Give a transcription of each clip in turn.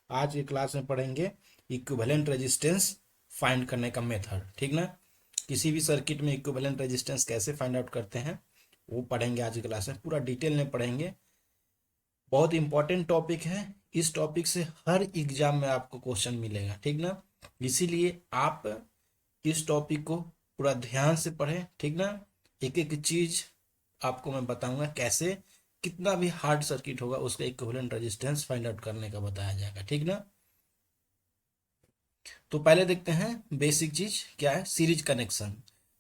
आज की क्लास में पढ़ेंगे इक्विवेलेंट रेजिस्टेंस फाइंड करने का मेथड, ठीक ना। किसी भी सर्किट में इक्विवेलेंट रेजिस्टेंस कैसे फाइंड आउट करते हैं वो पढ़ेंगे आज की क्लास में, पूरा डिटेल में पढ़ेंगे। बहुत इंपॉर्टेंट टॉपिक है। इस टॉपिक से हर एग्जाम में आपको क्वेश्चन मिलेगा, ठीक ना। इसीलिए आप इस टॉपिक को पूरा ध्यान से पढ़ें, ठीक ना। एक एक चीज आपको मैं बताऊंगा कैसे, कितना भी हार्ड सर्किट होगा उसका इक्विवेलेंट रेजिस्टेंस फाइंड आउट करने का बताया जाएगा, ठीक ना। तो पहले देखते हैं बेसिक चीज क्या है, सीरीज कनेक्शन।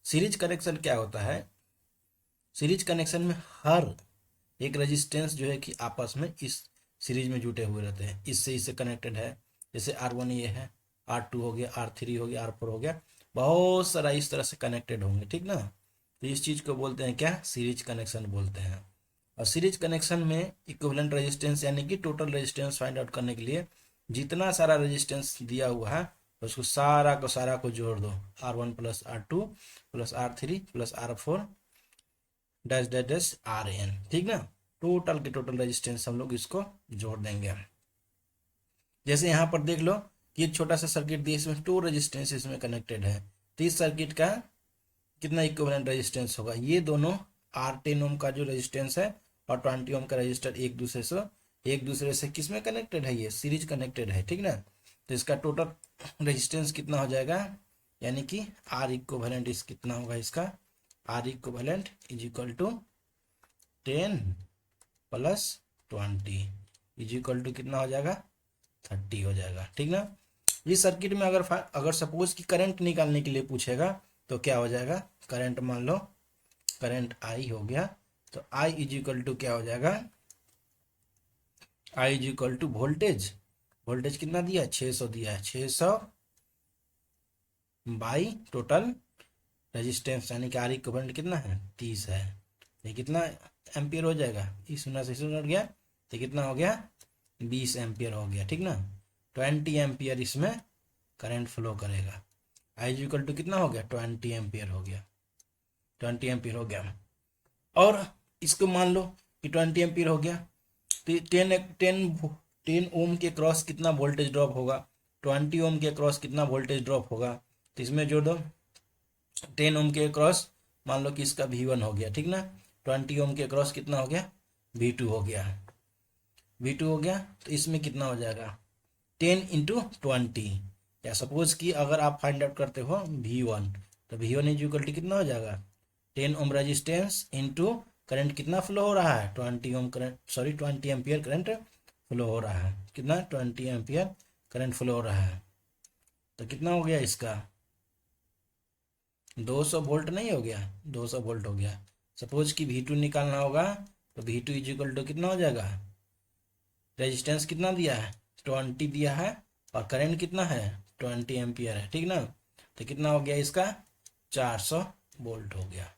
सीरीज कनेक्शन क्या होता है? सीरीज कनेक्शन में हर एक रेजिस्टेंस जो है कि आपस में इस सीरीज में जुटे हुए रहते हैं, इससे इससे कनेक्टेड है। जैसे R1 ये है, R2 हो गया, R3 हो गया, R4 हो गया, बहुत सारा इस तरह से कनेक्टेड होंगे, ठीक ना। तो इस चीज को बोलते हैं क्या, सीरीज कनेक्शन बोलते हैं। और सीरीज कनेक्शन में इक्विवेलेंट रेजिस्टेंस यानी कि टोटल रेजिस्टेंस फाइंड आउट करने के लिए जितना सारा रेजिस्टेंस दिया हुआ है उसको सारा को जोड़ दो। R1 plus R2 plus R3 plus R4 dash dash dash RN, ठीक ना। टोटल के टोटल रेजिस्टेंस हम लोग इसको जोड़ देंगे। जैसे यहाँ पर देख लो कि एक छोटा सा सर्किट दिया, इसमें 2 रेजिस्टेंस इसमें कनेक्टेड है। तो इस सर्किट का कितना इक्विवेलेंट रेजिस्टेंस होगा? ये दोनों R10 ओम का जो रेजिस्टेंस है और 20 ओम का रेजिस्टर एक दूसरे से किस में कनेक्टेड है? ये सीरीज कनेक्टेड है, ठीक ना। तो इसका टोटल रेजिस्टेंस कितना हो जाएगा, यानी कि R इक्विवेलेंट इस कितना होगा इसका, R equivalent is equal to 10 plus 20 is equal to कितना हो जाएगा, 30 हो जाएगा, ठीक ना। इस सर्किट में अगर सपोज कि करंट निकालने के लिए पूछेगा तो क्या हो जाएगा, करंट मान लो करंट I हो गया, तो I इज इक्वल टू क्या हो जाएगा, I is equal to voltage. Voltage कितना दिया है, 600 दिया है, 600 बाई टोटल रेजिस्टेंस यानी कि R इक्विवेलेंट कितना है, 30 है। ये कितना एम्पियर हो जाएगा, इस शून्य से शून्य हट गया तो कितना हो गया, 20 एम्पियर हो गया, ठीक ना। 20 एम्पियर इसमें करंट फ्लो करेगा। आई इज इक्वल टू कितना हो गया, 20 एम्पियर हो गया, 20 एम्पियर हो गया। और इसको मान लो कि 20 एम्पियर हो गया, तो 10 ओम के क्रॉस कितना वोल्टेज ड्रॉप होगा, 20 ओम के क्रॉस कितना वोल्टेज ड्रॉप होगा, तो इसमें जोड़ दो। 10 ओम के क्रॉस मान लो कि इसका V1 हो गया, ठीक ना। 20 ओम के क्रॉस कितना हो गया, V2 हो गया, V2 हो गया। तो इसमें कितना हो जाएगा, 10 इंटू 20, या सपोज कि अगर आप फाइंड आउट करते हो V1, तो V1 इज इक्वल टू कितना हो जाएगा, 10 ओम रेजिस्टेंस इंटू करंट कितना फ्लो हो रहा है, 20 ohm current, sorry 20 ampere current flow हो रहा है, कितना 20 एम्पियर करंट फ्लो हो रहा है। तो कितना हो गया इसका, 200 वोल्ट नहीं हो गया, 200 वोल्ट हो गया। सपोज कि V2 निकालना होगा तो V2 इज इक्वल टू कितना हो जाएगा, रेजिस्टेंस कितना दिया है, 20 दिया है, और करंट कितना है, 20 एम्पियर है, ठीक ना। तो कितना हो गया इसका, 400 वोल्ट हो गया,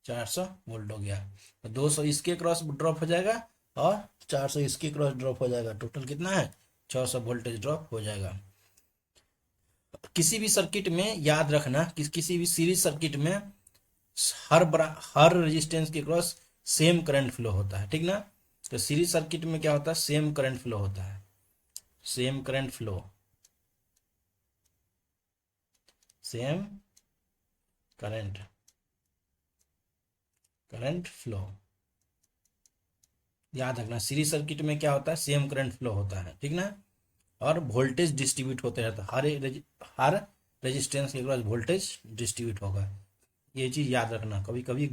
400 वोल्ट हो गया। तो 200 इसके क्रॉस ड्रॉप हो जाएगा और 400 इसके क्रॉस ड्रॉप हो जाएगा, टोटल कितना है, 600 वोल्टेज ड्रॉप हो जाएगा। किसी भी सर्किट में याद रखना कि किसी भी सीरीज सर्किट में हर रेजिस्टेंस के क्रॉस सेम करंट फ्लो होता है, ठीक ना। तो सीरीज सर्किट में क्या होता है, सेम करंट फ्लो होता है, same current flow, same current current flow. याद रखना सीरीज सर्किट में क्या होता है, सेम करंट फ्लो होता है, ठीक ना। और वोल्टेज डिस्ट्रीब्यूट होते रहता है, हर रेजिस्टेंस के क्रॉस वोल्टेज डिस्ट्रीब्यूट होगा। ये चीज याद रखना, कभी कभी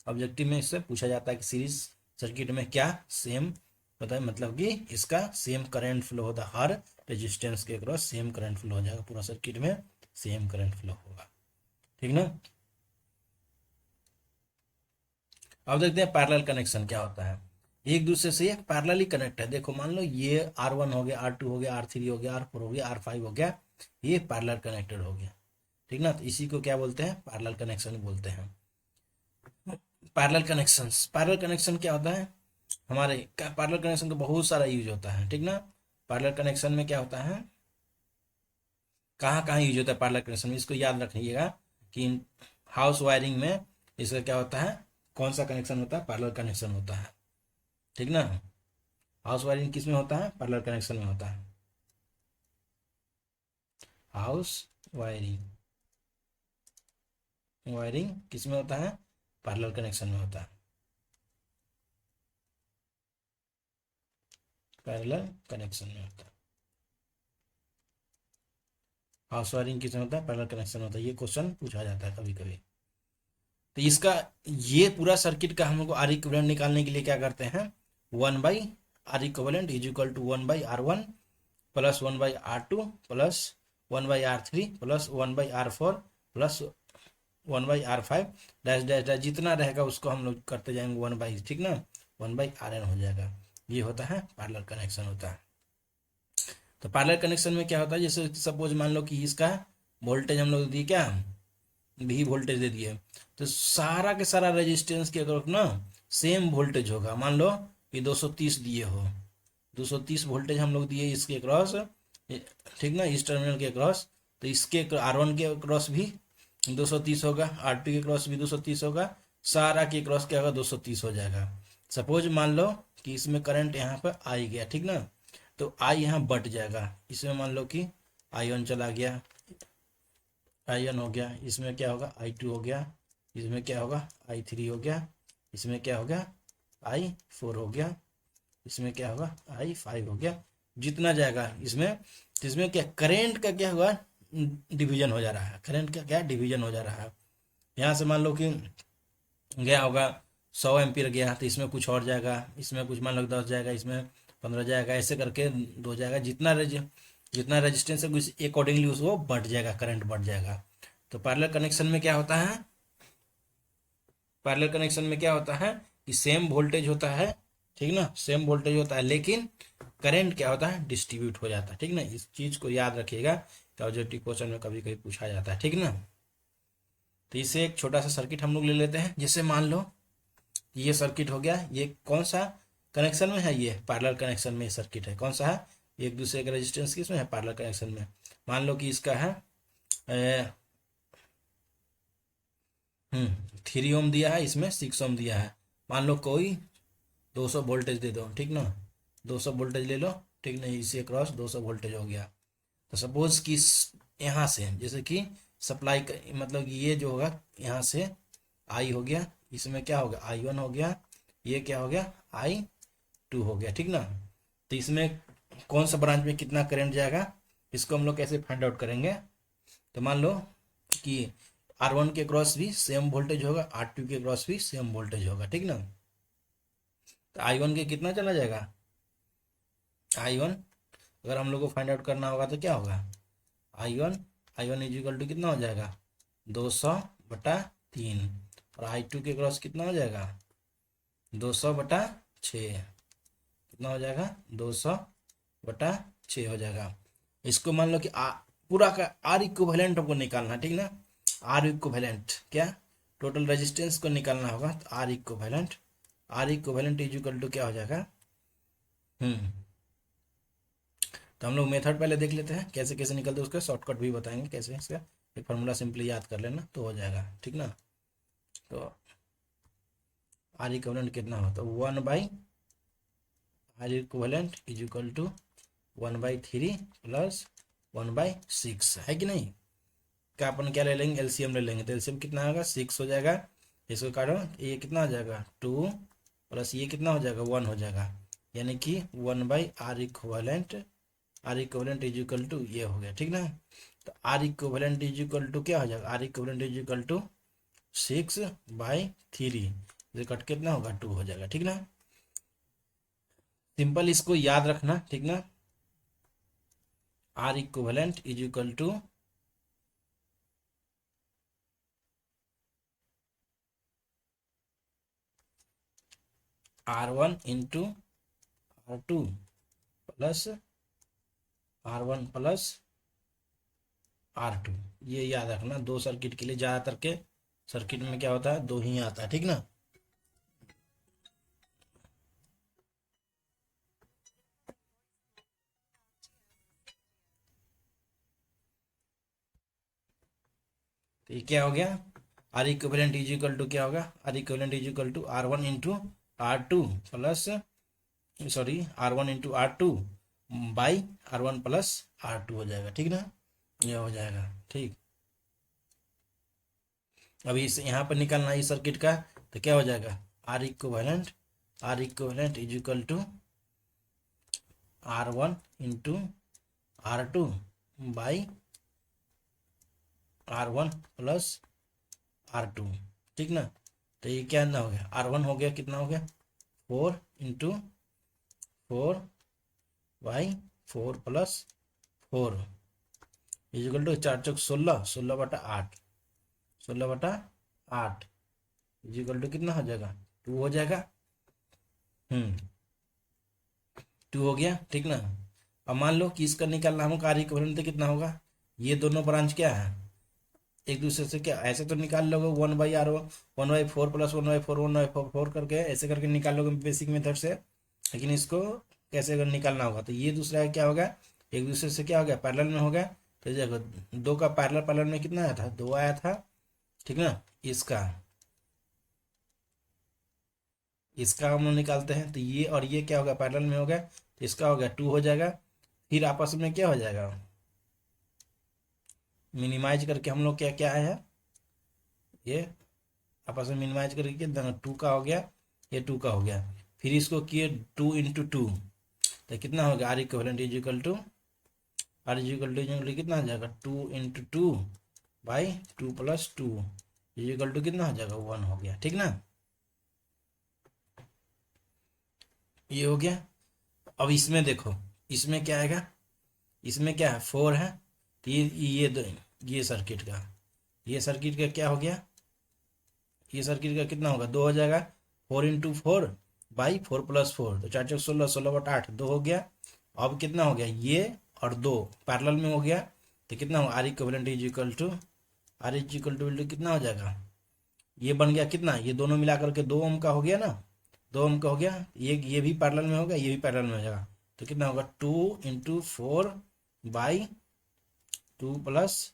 ऑब्जेक्टिव में इससे पूछा जाता है कि सीरीज सर्किट में क्या सेम होता है, मतलब कि इसका सेम करंट फ्लो होता है, हर रेजिस्टेंस के क्रॉस सेम करंट फ्लो हो जाएगा, पूरा सर्किट में सेम करंट फ्लो होगा, ठीक ना। अब देखते हैं पैरेलल कनेक्शन क्या होता है। एक दूसरे से पैरेलली कनेक्ट है, देखो मान लो ये R1 हो गया, R2 हो गया, R3 हो गया, R4 हो गया, R5 हो गया, ये पैरेलल कनेक्टेड हो गया, ठीक ना। तो इसी को क्या बोलते हैं, पैरेलल कनेक्शन बोलते हैं। पैरेलल कनेक्शंस, पैरेलल कनेक्शन क्या होता है, हमारे पैरेलल कनेक्शन का बहुत सारा यूज होता है, ठीक ना। पैरेलल कनेक्शन में क्या होता है, कहाँ कहाँ यूज होता है पैरेलल कनेक्शन में, इसको याद रखिएगा कि हाउस वायरिंग में इसका क्या होता है, कौन सा कनेक्शन होता है, पैरेलल कनेक्शन होता है, ठीक ना। हाउस वायरिंग किस में होता है, पैरेलल कनेक्शन में होता है। हाउस वायरिंग, वायरिंग किस में होता है, पैरेलल कनेक्शन में होता है, पैरेलल कनेक्शन में होता है। हाउस वायरिंग किस में होता है, पैरेलल कनेक्शन में होता है। ये क्वेश्चन पूछा जाता है कभी कभी। तो इसका ये पूरा सर्किट का हम लोग को आर इक्विवेलेंट निकालने के लिए क्या करते हैं, 1/R equivalent is equal to 1/R1 plus 1/R2 plus 1/R3 plus 1/R4 plus 1/R5 dash dash dash, जितना रहेगा उसको हम लोग करते जाएंगे 1/, ठीक ना, 1/Rn हो जाएगा। ये होता है पैरेलल कनेक्शन होता है। तो पैरेलल कनेक्शन में क्या होता है, जैसे सपोज मान लो कि इसका वोल्टेज हम लोग दिए क्या, भी वोल्टेज दे दिए, तो सारा के सारा रेजिस्टेंस के तरफ ना सेम वोल्टेज होगा। मान लो कि 230 दिए हो, 230 वोल्टेज हम लोग दिए इसके क्रॉस, ठीक ना, इस टर्मिनल के क्रॉस, तो इसके R1 के क्रॉस भी 230 होगा, R2 के क्रॉस भी 230 होगा, सारा के क्रॉस क्या होगा, 230 हो जाएगा। सपोज मान लो कि इसमें करंट यहाँ पर आई गया, ठीक ना, तो आई यहाँ बट जाएगा, इसमें मान लो कि I1 चला गया, I1 हो गया, इसमें क्या होगा I2 हो गया, इसमें क्या होगा I3 हो गया, इसमें क्या हो गया I4 हो गया, इसमें क्या होगा I5 हो गया, जितना जाएगा इसमें, तो इसमें क्या करेंट का क्या हुआ, डिवीजन हो जा रहा है, करंट का क्या डिवीजन हो जा रहा है। यहाँ से मान लो कि गया होगा 100 एम्पियर गया, तो इसमें कुछ और जाएगा, इसमें कुछ मान लो 10 जाएगा, इसमें 15 जाएगा, ऐसे करके 2 जाएगा, जितना रेजिस्टेंस है उस अकॉर्डिंगली उसको बढ़ जाएगा, करंट बढ़ जाएगा। तो पैरेलल कनेक्शन में क्या होता है, पैरेलल कनेक्शन में क्या होता है कि सेम वोल्टेज होता है, ठीक ना, सेम वोल्टेज होता है, लेकिन करंट क्या होता है, डिस्ट्रीब्यूट हो जाता है, ठीक ना। इस चीज को याद रखिएगा, ऑब्जेक्टिव क्वेश्चन में कभी कभी पूछा जाता है, ठीक ना। तो इसे एक छोटा सा सर्किट हम लोग ले लेते हैं। जैसे मान लो ये सर्किट हो गया, ये कौन सा कनेक्शन में है, ये पैरेलल कनेक्शन में सर्किट है, कौन सा है, एक दूसरे का रेजिस्टेंस किसमें है, पैरेलल कनेक्शन में। मान लो कि इसका है 3 ओम दिया है, इसमें 6 ओम दिया है। मान लो कोई 200 वोल्टेज दे दो, ठीक ना, 200 वोल्टेज ले लो, ठीक ना, इसी क्रॉस 200 वोल्टेज हो गया। तो सपोज कि यहाँ से जैसे कि सप्लाई मतलब कि ये जो होगा यहाँ से आई हो गया, इसमें क्या होगा I1 हो गया, ये क्या हो गया I2 हो गया, ठीक ना। तो इसमें कौन सा ब्रांच में कितना करंट जाएगा, इसको हम लोग कैसे फाइंड आउट करेंगे। तो मान लो कि R1 के क्रॉस भी सेम वोल्टेज होगा, R2 के क्रॉस भी सेम वोल्टेज होगा, ठीक ना। तो I1 के कितना चला जाएगा, I1 अगर हम लोग को फाइंड आउट करना होगा तो क्या होगा, I1 इज इक्वल टू कितना हो जाएगा 200/3, और I2 के क्रॉस कितना हो जाएगा 200/6, कितना हो जाएगा 200/6 हो जाएगा। इसको मान लो कि पूरा का आर इक्विवेलेंट हमको निकालना है, ठीक ना, आर इक्विवेलेंट क्या, टोटल रेजिस्टेंस को निकालना होगा, तो R equivalent is equal to क्या हो जाएगा। तो हम लोग मेथड पहले देख लेते हैं कैसे कैसे निकलते हैं, उसका शॉर्टकट भी बताएंगे कैसे, इसका एक फार्मूला सिंपली याद कर लेना तो हो जाएगा, ठीक ना। तो आर इक्विवेलेंट कितना होता है, 1/आर equivalent is equal to 1/3 plus 1/6 है कि नहीं। क्या अपन क्या ले लेंगे, एलसीएम ले लेंगे, तो एलसीएम कितना होगा 6 हो जाएगा, इसको काटो, ये कितना हो जाएगा 2 प्लस ये कितना हो जाएगा 1 हो जाएगा, यानी कि 1/आर इक्विवेलेंट इज इक्वल टू ये हो गया, ठीक ना। तो R equivalent is equal to क्या हो जाएगा, R equivalent is equal to 6/3, ये कट कितना होगा 2 हो जाएगा, ठीक ना। सिंपल इसको याद रखना, ठीक ना, R equivalent is equal to R1 into R2 plus R1 plus R2, ये याद रखना। दो सर्किट के लिए ज्यादातर के सर्किट में क्या होता है, दो ही आता है, ठीक ना। तो ये क्या हो गया, R equivalent is equal to क्या होगा, R equivalent is equal to R1 into R2 plus, sorry R1 into R2 by R1 plus R2 हो जाएगा, ठीक ना। ये हो जाएगा। ठीक, अभी इस यहाँ पर निकालना है इस सर्किट का, तो क्या हो जाएगा, R equivalent is equal to R1 into R2 by R1 plus R2। ठीक ना, तो ये क्या ना हो गया, R1 हो गया, कितना हो गया, 4 into 4 by 4 plus 4 is equal to 4 × 4 = 16, 16/8, 16/8 is equal to कितना हो जाएगा, 2 हो जाएगा। 2 हो गया। ठीक ना, अब मान लो कि इसका निकालना हमको कार्य इक्विवेलेंट कितना होगा, ये दोनों ब्रांच क्या है, एक दूसरे से क्या, ऐसे तो निकाल लोगे 1/R1, 1/4 प्लस 1/4 1/4 करके ऐसे करके निकाल लोगे बेसिक मेथड से, लेकिन इसको कैसे अगर निकालना होगा, तो ये दूसरा क्या होगा, एक दूसरे से क्या हो गया, पैरेलल में हो गया। तो देखो 2 का पैरेलल पैरेलल में कितना आया था, 2 आया था। ठीक ना, इसका इसका हम लोग निकालते हैं, तो ये और ये क्या होगा, पैरेलल में हो गया, तो इसका हो गया 2 हो जाएगा। फिर आपस में क्या हो जाएगा, मिनिमाइज करके हम लोग क्या क्या है, ये आपस में मिनिमाइज करके कितना, 2 का हो गया, ये 2 का हो गया। फिर इसको किए 2 × 2, तो कितना हो गया, R इक्विवेलेंट कितना हो जाएगा, 2 × 2 बाई 2 + 2 इजिकल टू कितना हो जाएगा, 1 हो गया। ठीक ना, ये हो गया। अब इसमें देखो, इसमें क्या आएगा, इसमें क्या है, 4 है, तो ये सर्किट का क्या हो गया, ये सर्किट का कितना होगा, 2 हो जाएगा। 4 × 4 बाई 4 + 4, तो 4 × 4 = 16, 16/8 2 हो गया। अब कितना हो गया, ये और 2 पैरेलल में हो गया, तो कितना होगा, R इक्विवेलेंट कितना हो जाएगा, ये बन गया कितना, ये दोनों मिला करके 2 ओम का हो गया ना, 2 ओम का हो गया। ये भी पैरेलल में होगा, ये भी पैरेलल में हो जाएगा, तो कितना होगा, 2 × 4 बाई 2 +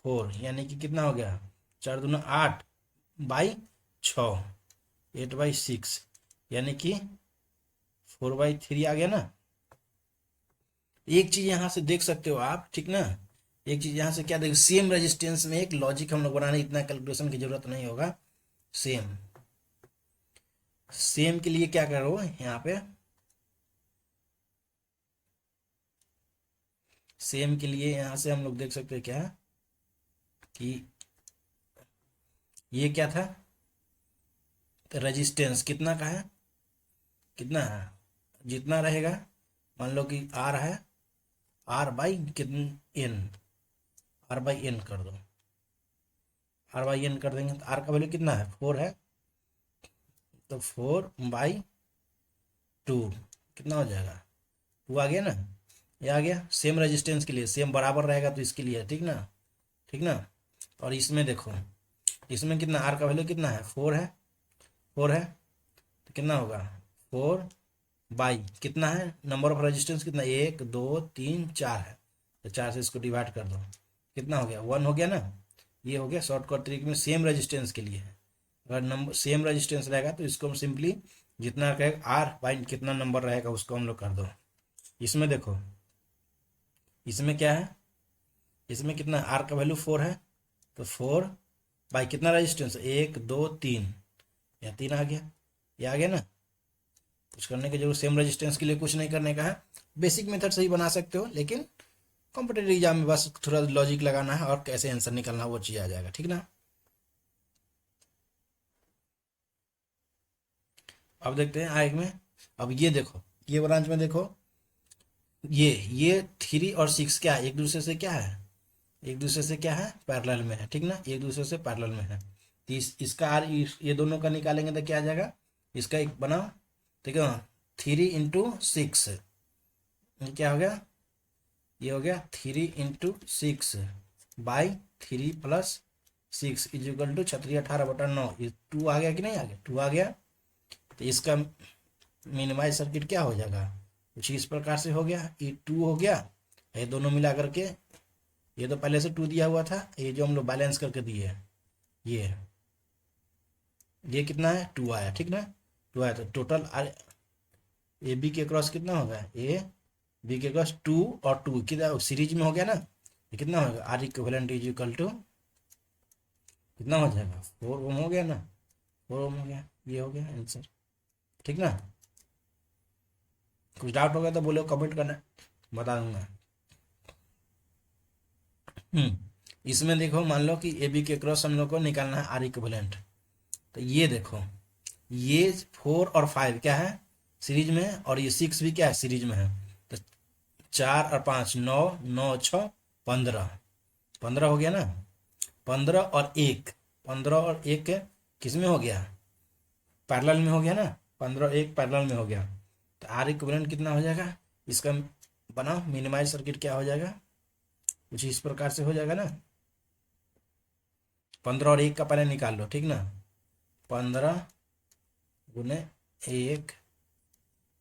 4, यानी कि कितना हो गया, 4 दूना 8/6, 8/6, यानी कि 4/3 आ गया ना। एक चीज यहां से देख सकते हो आप। ठीक ना, एक चीज यहां से क्या देख, सेम रेजिस्टेंस में एक लॉजिक हम लोग बनाने, इतना कैलकुलेशन की जरूरत नहीं होगा। सेम सेम के लिए क्या करो, यहाँ पे सेम के लिए यहां से हम लोग देख सकते हैं क्या, कि ये क्या था, रेजिस्टेंस कितना का है, कितना है, जितना रहेगा, मान लो कि आर है, आर बाई कितना, एन, R/N कर दो, R/N कर देंगे, तो आर का वैल्यू कितना है, 4 है, तो 4/2 कितना हो जाएगा, 2 आ गया ना। ये आ गया सेम रेजिस्टेंस के लिए, सेम बराबर रहेगा तो इसके लिए। ठीक ना, ठीक ना। और इसमें देखो, इसमें कितना, आर का वैल्यू कितना है, 4 है, 4 है, तो कितना होगा, 4 बाई कितना है, नंबर ऑफ रेजिस्टेंस कितना, 1 2 3 4 है, तो 4 से इसको डिवाइड कर दो, कितना हो गया, 1 हो गया ना। ये हो गया शॉर्टकट तरीके में, सेम रेजिस्टेंस के लिए है। अगर नंबर सेम रेजिस्टेंस रहेगा तो इसको हम सिंपली जितना रहेगा आर बाई कितना नंबर रहेगा उसको हम लोग कर दो। इसमें देखो, इसमें क्या है, इसमें कितना, आर का वैल्यू 4 है, तो 4 बाई कितना रेजिस्टेंस, 1 2 3, या 3 आ गया, ये आ गया ना। कुछ करने की जरूरत, सेम रेजिस्टेंस के लिए कुछ नहीं करने का है, बेसिक मेथड से ही बना सकते हो, लेकिन कॉम्पिटेटिव एग्जाम में बस थोड़ा लॉजिक लगाना है और कैसे आंसर निकलना वो चीज़ आ जाएगा। ठीक ना, अब देखते हैं आगे में। अब ये देखो, ये ब्रांच में देखो, ये 3 और 6 क्या है, एक दूसरे से क्या है, एक दूसरे से क्या है, पैरेलल में है। ठीक ना, एक दूसरे से पैरेलल में है, तो इसका आर ये दोनों का निकालेंगे तो क्या आ जाएगा, इसका एक बनाओ। ठीक है, 3 × 6, ये क्या हो गया, ये हो गया 3 × 6 बाई 3 + 6 इजिकल टू 36/18/9, ये 2 आ गया कि नहीं आ गया, 2 आ गया। तो इसका मिनिमाइज सर्किट क्या हो जाएगा, कुछ इस प्रकार से हो गया, ये 2 हो गया, ये दोनों मिला करके, ये तो पहले से 2 दिया हुआ था, ये जो हम लोग बैलेंस करके दिए है, ये कितना है, 2 आया। ठीक ना, 2 आया, तो टोटल ए बी के क्रॉस कितना होगा, ए बी के क्रॉस 2 और 2 कितना सीरीज में हो गया ना, ये कितना होगा, R equivalent is equal to कितना हो जाएगा, 4 ओम हो गया ना, 4 ओम हो गया, ये हो गया आंसर। ठीक ना, कुछ डाउट हो गया तो बोलो, कमेंट करना, बता दूंगा। इसमें देखो, मान लो कि ए बी के क्रॉस हम लोग को निकालना है आर इक्विवेलेंट। तो ये देखो, ये 4 और 5 क्या है सीरीज में है, और ये 6 भी क्या है सीरीज में है। तो 4 और 5 9, 9 6 15, 15 हो गया ना। 15 और 1 किस में हो गया, पैरेलल में हो गया ना। 15 और 1 पैरेलल में हो गया। तो आर इक्विवेलेंट कितना हो जाएगा, इसका बनाओ मिनिमाइज सर्किट, क्या हो जाएगा, कुछ इस प्रकार से हो जाएगा ना। 15 और 1 का पहले निकाल लो, ठीक ना। 15 × 1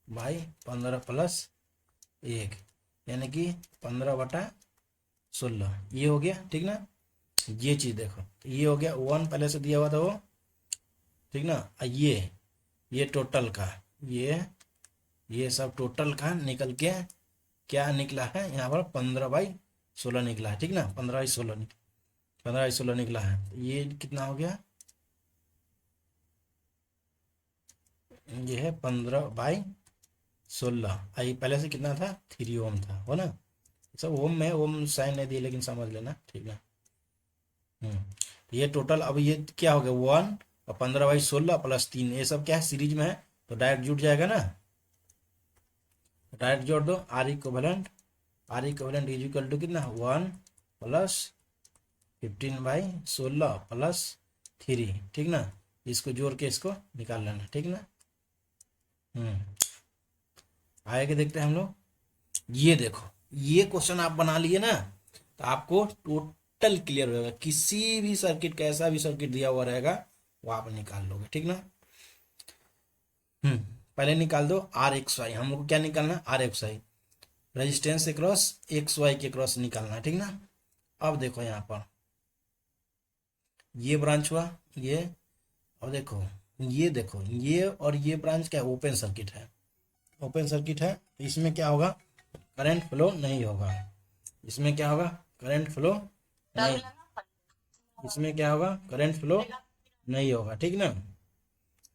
/ 15 + 1, यानी कि 15/16, ये हो गया। ठीक ना, ये चीज देखो, ये हो गया 1 पहले से दिया हुआ था वो। ठीक ना, ये टोटल का, ये सब टोटल का निकल के क्या निकला है यहाँ पर, 15/16 निकला है। ठीक ना, 15/16 निकला है। ये कितना हो गया, ये है 15/16। आई पहले से कितना था, 3 ओम था, हो ना। सब ओम में, ओम साइन नहीं दिए लेकिन समझ लेना, ठीक है। ये टोटल, अब ये क्या हो गया, 1 और 15/16 + 3, ये सब क्या है सीरीज में है, तो डायरेक्ट जुड़ जाएगा ना। डायरेक्ट जोड़ दो, R equivalent is equal to कितना, 1 + 15/16 + 3। ठीक ना, इसको जोड़ के इसको निकाल लेना, ठीक ना। आगे देखते हैं हम लोग। ये देखो, ये क्वेश्चन आप बना लिए ना, तो आपको टोटल क्लियर होगा। किसी भी सर्किट, कैसा भी सर्किट दिया हुआ रहेगा वो आप निकाल लोगे, ठीक ना। पहले निकाल दो आर एक्स वाई, हम लोग को क्या निकालना है, आर एक्स वाई, रेजिस्टेंस के क्रॉस एक्स वाई के क्रॉस निकालना है, ठीक ना। अब देखो यहाँ पर ये ब्रांच हुआ, ये, अब देखो, ये देखो, ये और ये ब्रांच क्या है, ओपन सर्किट है। ओपन सर्किट है, तो इसमें क्या होगा, करंट फ्लो नहीं होगा। इसमें क्या होगा, करंट फ्लो नहीं, इसमें क्या होगा, करंट फ्लो नहीं होगा, ठीक ना।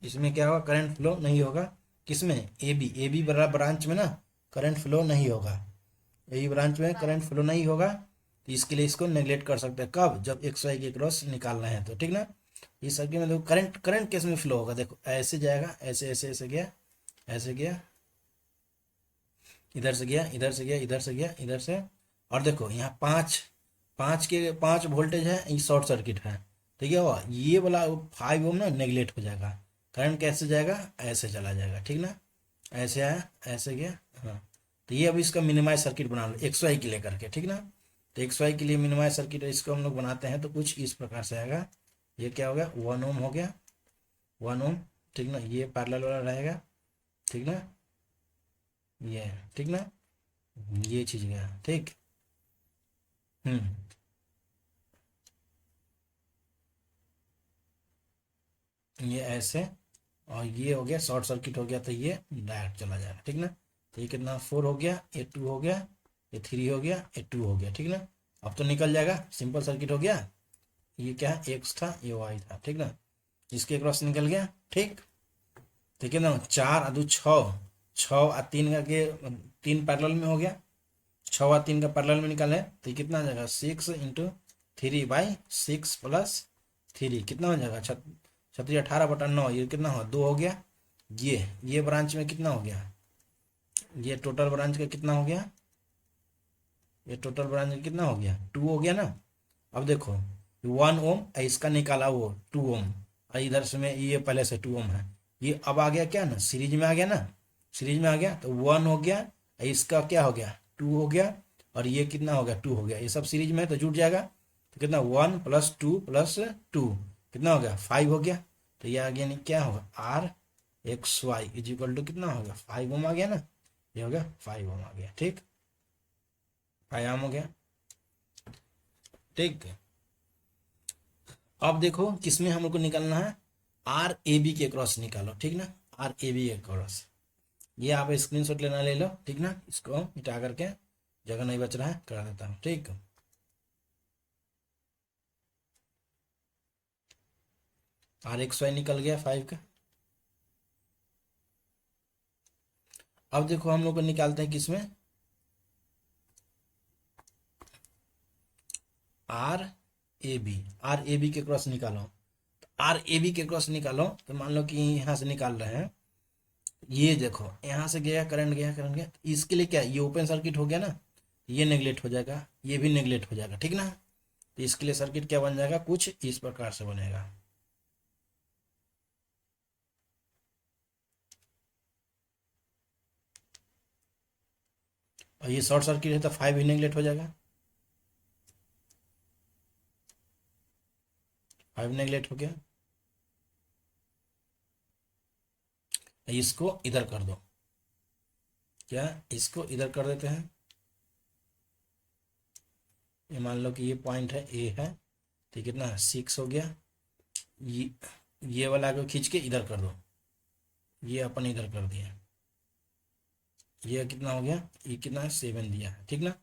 इसमें क्या होगा, करंट फ्लो नहीं होगा। किसमें, ए बी बड़ा ब्रांच में ना करंट फ्लो नहीं होगा। ए बी ब्रांच में करंट फ्लो नहीं होगा, तो इसके लिए इसको नेगलेक्ट कर सकते हैं, कब, जब एक्स वाई के क्रॉस निकालना है तो, ठीक ना। इस सर्किट में देखो, करंट किस में फ्लो होगा, देखो ऐसे जाएगा, ऐसे ऐसे ऐसे गया, ऐसे गया, इधर से गया, इधर से गया, इधर से गया, इधर से, और देखो यहाँ 5 वोल्टेज है, ये शॉर्ट सर्किट है, ठीक है। वो ये वाला 5 ओम ना नेगलेक्ट हो जाएगा, करंट कैसे जाएगा, ऐसे चला जाएगा, ठीक ना। ऐसे आया, ऐसे गया, हाँ। तो ये अभी इसका मिनिमाइज सर्किट बना लो एक्स वाई के लिए करके, ठीक ना। तो एक्स वाई के लिए मिनिमाइज सर्किट इसको हम लोग बनाते हैं, तो कुछ इस प्रकार से आएगा। ये क्या हो गया, 1 ओम हो गया, 1 ओम, ठीक ना। ये पैरेलल वाला रहेगा, ठीक ना, ये, ठीक ना, ये चीज गया, ठीक। हम्म ये ऐसे, और ये हो गया शॉर्ट सर्किट हो गया, तो ये डायरेक्ट चला जाएगा, ठीक ना। तो ये कितना, 4 हो गया, ये 2 हो गया, ये 3 हो गया, ये 2 हो गया, ठीक ना। अब तो निकल जाएगा, सिंपल सर्किट हो गया। ये क्या है, एक्स था, ये वाई था, ठीक ना। इसके क्रॉस निकल गया, ठीक। ठीक है ना, 4 और 2 6, 6 और 3 का के 3 पैरेलल में हो गया, 6 और 3 का पैरेलल में निकाले, तो ये कितना आ जाएगा, 6 × 3/6 + 3, कितना हो जाएगा, 18/9, ये कितना हुआ, 2 हो गया। ये ब्रांच में कितना हो गया, ये टोटल ब्रांच का कितना हो गया, ये टोटल ब्रांच में कितना हो गया, 2 हो गया ना। अब देखो, 1 ओम, इसका निकाला वो 2 ओम, और इधर से में ये पहले से 2 ओम है, ये अब आ गया क्या ना, सीरीज में आ गया ना, सीरीज में आ गया, तो 1 हो गया, इसका क्या हो गया, 2 हो गया, और ये कितना हो गया, 2 हो गया, ये सब सीरीज में है तो जुड़ जाएगा। तो कितना, 1 + 2 + 2 कितना हो गया, 5 हो गया। तो ये आ गया, नहीं क्या होगा, R X Y is equal to कितना हो गया, 5 ओम आ गया ना, ये हो गया 5 ओम आ गया, ठीक, 5 ओम हो गया, ठीक। अब देखो, किसमें हम लोग को निकालना है, आर ए बी के क्रॉस निकालो, ठीक ना, आर ए बी के क्रॉस। ये आप स्क्रीनशॉट लेना ले लो, ठीक ना। इसको मिटा करके, जगह नहीं बच रहा है, करा देता हूँ, ठीक। आर एक्स वाई निकल गया 5 का। अब देखो हम लोग को निकालते हैं किसमें, R A B. R A B के क्रॉस निकालो, आर ए बी के क्रॉस निकालो तो मान लो कि यहाँ से निकाल रहे हैं, ये देखो यहाँ से गया करंट, गया करंट गया, इसके लिए क्या, ये ओपन सर्किट हो गया ना, ये नेगलेक्ट हो जाएगा, ये भी नेगलेक्ट हो जाएगा, ठीक ना। तो इसके लिए सर्किट क्या बन जाएगा, कुछ इस प्रकार से बनेगा। और ये शॉर्ट सर्किट है तो 5 भी नेगलेक्ट हो जाएगा, 5 नेगलेक्ट हो गया। इसको इधर कर दो, क्या इसको इधर कर देते हैं, ये मान लो कि ये पॉइंट है ए है, तो कितना है 6 हो गया। ये ये वाला को खींच के इधर कर दो, ये अपन इधर कर दिया, ये कितना हो गया, ये कितना है 7 दिया है, ठीक ना।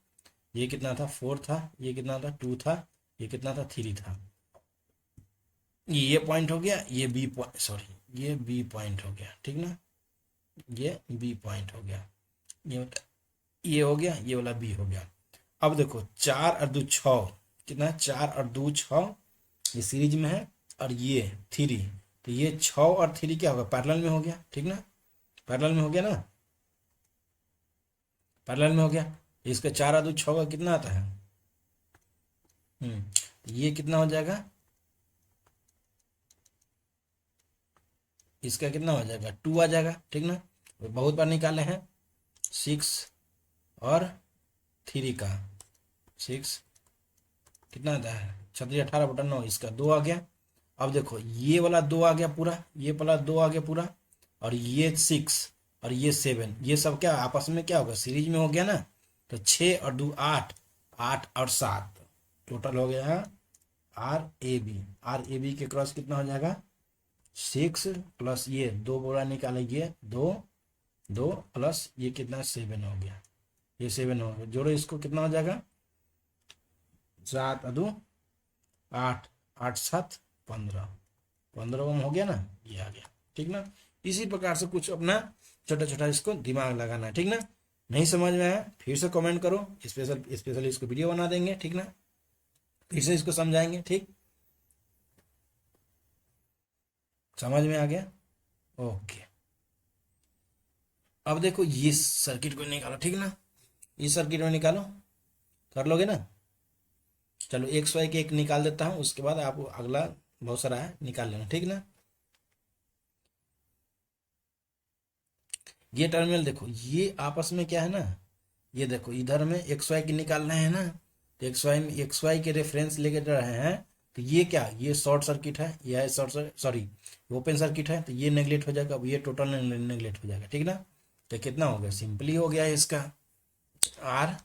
ये कितना था 4 था, ये कितना था 2 था, ये कितना था 3 था। ये पॉइंट हो गया, ये बी पॉइंट, सॉरी ये बी पॉइंट हो गया, ठीक ना, ये बी पॉइंट हो गया, ये हो गया, ये वाला बी हो गया। अब देखो 4 और 2 6, कितना है 4 और 2 6, ये सीरीज में है, और ये 3, तो ये 6 और 3 क्या होगा, पैरेलल में हो गया, ठीक ना, पैरेलल में हो गया ना, पैरेलल में हो गया। इसका 4 और 2 6 का कितना आता है, तो ये कितना हो जाएगा, इसका कितना हो जाएगा 2 आ जाएगा, ठीक ना। बहुत बार निकाले हैं 6 और 3 का, 6 कितना आता है 36 18/9, इसका 2 आ गया। अब देखो ये वाला 2 आ गया पूरा, ये वाला 2 आ गया पूरा, और ये 6 और ये 7, ये सब क्या आपस में क्या होगा, सीरीज में हो गया ना। तो 6 और 2 8, 8 और 7 टोटल हो गया R A B. R A B के क्रॉस कितना हो जाएगा 6 प्लस ये 2 बोला निकालेंगे, 2 2 प्लस ये कितना 7 हो गया, ये 7 हो गया, जोड़ो इसको कितना हो जाएगा 7 और 2 8, 8 7 15, 15 ओम हो गया ना, ये आ गया, ठीक ना। इसी प्रकार से कुछ अपना छोटा छोटा इसको दिमाग लगाना है, ठीक ना। नहीं समझ में आया फिर से कमेंट करो, स्पेशली इसको वीडियो बना देंगे, ठीक ना, फिर से इसको समझाएंगे, ठीक। समझ में आ गया, ओके। अब देखो ये सर्किट को निकालो, ठीक ना, इस सर्किट में निकालो, कर लोगे ना। चलो एक्स वाई के एक निकाल देता हूँ, उसके बाद आप अगला बहुत सारा है निकाल लेना, ठीक ना। ये टर्मिनल देखो, ये आपस में क्या है ना, ये देखो इधर में एक्स वाई की निकाल रहे हैं ना, तो एक्स वाई के रेफरेंस लेके जा रहे हैं, तो ये क्या, ये शॉर्ट सर्किट है, ये है शॉर्ट, सॉरी ओपन सर्किट है, तो ये नेगलेक्ट हो जाएगा, अब ये टोटल नेगलेक्ट हो जाएगा, ठीक ना। तो कितना हो गया, सिंपली हो गया इसका R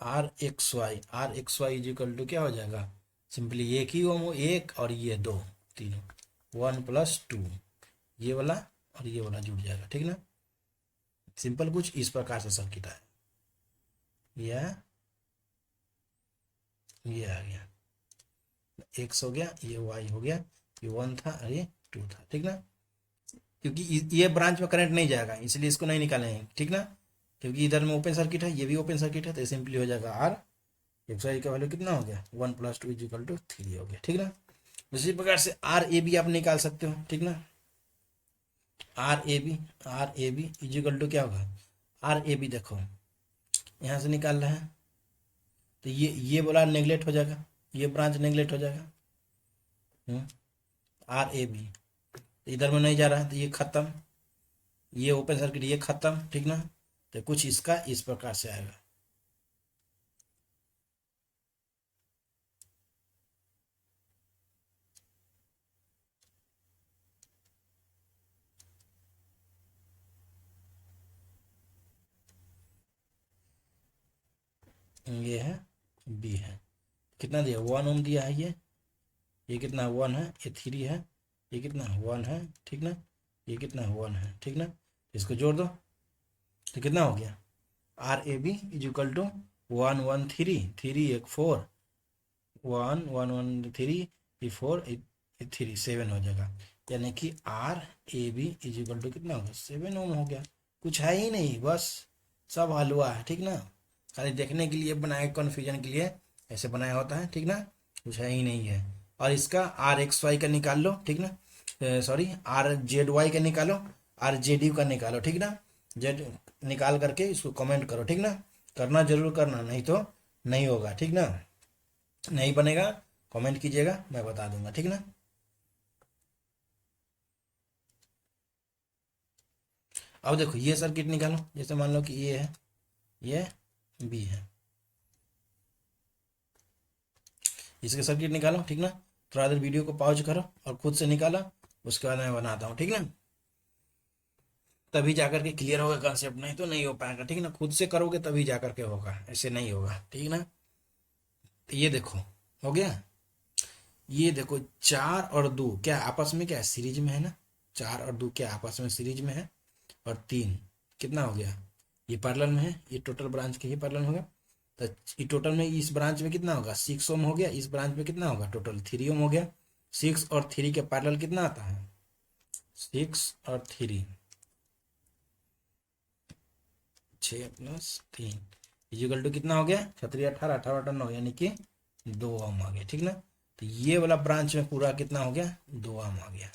R X Y is equal to क्या हो जाएगा, सिंपली एक ही ओम हो, एक और ये 2 तीनों 1 + 2, ये वाला और ये वाला जुड़ जाएगा, ठीक ना। सिंपल कुछ इस प्रकार से सर्किट है, ये आ गया, एक्स हो गया, ये वाई हो गया, ये 1 था और ये 2 था, ठीक ना। क्योंकि ये ब्रांच में करंट नहीं जाएगा इसलिए इसको नहीं निकालेंगे, ठीक ना, क्योंकि इधर में ओपन सर्किट है, ये भी ओपन सर्किट है, तो सिंपली हो जाएगा आर एक्स वाई का वैल्यू कितना हो गया 1 + 2 = 3 हो गया, ठीक ना। इसी प्रकार से आर ए बी आप निकाल सकते हो, ठीक ना। R A B is equal to क्या होगा, आर ए बी देखो यहाँ से निकाल रहे हैं, तो ये बोला नेगलेक्ट हो जाएगा, ये ब्रांच नेगलेक्ट हो जाएगा, आर ए बी इधर में नहीं जा रहा है, तो ये खत्म, ये ओपन सर्किट ये खत्म, ठीक ना। तो कुछ इसका इस प्रकार से आएगा, ये है बी है, कितना दिया 1 ओम दिया है, ये कितना 1 है, ये 3 है, ये कितना 1 है, ठीक ना, ये कितना 1 है, ठीक ना। इसको जोड़ दो तो कितना हो गया R A B is equal to 1 1 3 3 1 4, 1 1 1 3 4 ये 3 7 हो जाएगा, यानी कि R A B is equal to कितना होगा 7 ओम हो गया। कुछ है ही नहीं, बस सब हलवा है, ठीक ना। खाली देखने के लिए बनाया, कन्फ्यूजन के लिए ऐसे बनाया होता है, ठीक ना। कुछ है ही नहीं है। और इसका आर एक्स वाई का निकाल लो, ठीक ना, सॉरी आर जेड वाई का निकालो, आर जेड यू का निकालो, ठीक ना। जेड निकाल करके इसको कमेंट करो, ठीक ना। करना जरूर करना, नहीं तो नहीं होगा, ठीक ना। नहीं बनेगा कमेंट कीजिएगा, मैं बता दूंगा, ठीक ना। अब देखो ये सर्किट निकालो, जैसे मान लो कि ये है, ये बी है, इसके सर्किट निकालो, ठीक ना। थोड़ा देर वीडियो को पॉज करो और खुद से निकालो, उसके बाद मैं बनाता हूँ, ठीक ना। तभी जाकर के क्लियर होगा कंसेप्ट, नहीं तो नहीं हो पाएगा, ठीक ना। खुद से करोगे तभी जाकर के होगा, ऐसे नहीं होगा, ठीक ना। तो ये देखो हो गया। ये देखो 4 और 2 क्या आपस में क्या है, सीरीज में है ना। 4 और 2 क्या आपस में सीरीज में है। और 3 कितना हो गया, ये पैरेलल में है, ये टोटल ब्रांच के ही पैरेलल होगा। तो ये टोटल में इस ब्रांच में कितना होगा 6 ओम हो गया, इस ब्रांच में कितना होगा टोटल 3 ओम हो गया। 6 और 3 के पैरेलल कितना आता है 6 और 3, 6 + 3 इजिकल टू कितना हो गया 18 18 18 9, यानी कि 2 ओम आ गया, ठीक ना। तो ये वाला ब्रांच में पूरा कितना हो गया 2 ओम आ गया।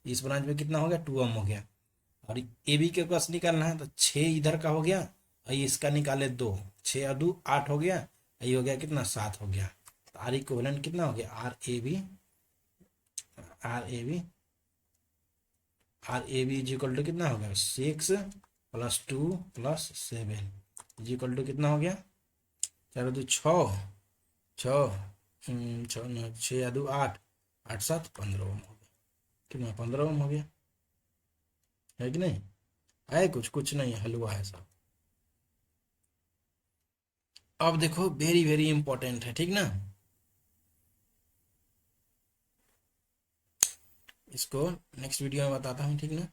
इस ब्रांच में कितना हो गया 2 ओम हो गया। और ए बी के पास निकालना है तो 6 इधर का हो गया, और ये इसका निकाले 2, 6 और 2 8 हो गया, ये हो गया कितना 7 हो गया। तो आर इक्विवेलेंट कितना हो गया R A B, R A B, R A B is equal to कितना हो गया 6 + 2 + 7 इज इक्वल टू कितना हो गया 4 और 2 6, 6 6 या 2 8, 8 7 15 ओम हो गया, कितना 15 ओम हो गया, है कि नहीं। है कुछ कुछ नहीं है, हलवा है सब। अब देखो वेरी वेरी इंपॉर्टेंट है, ठीक ना। इसको नेक्स्ट वीडियो में बताता हूँ, ठीक ना।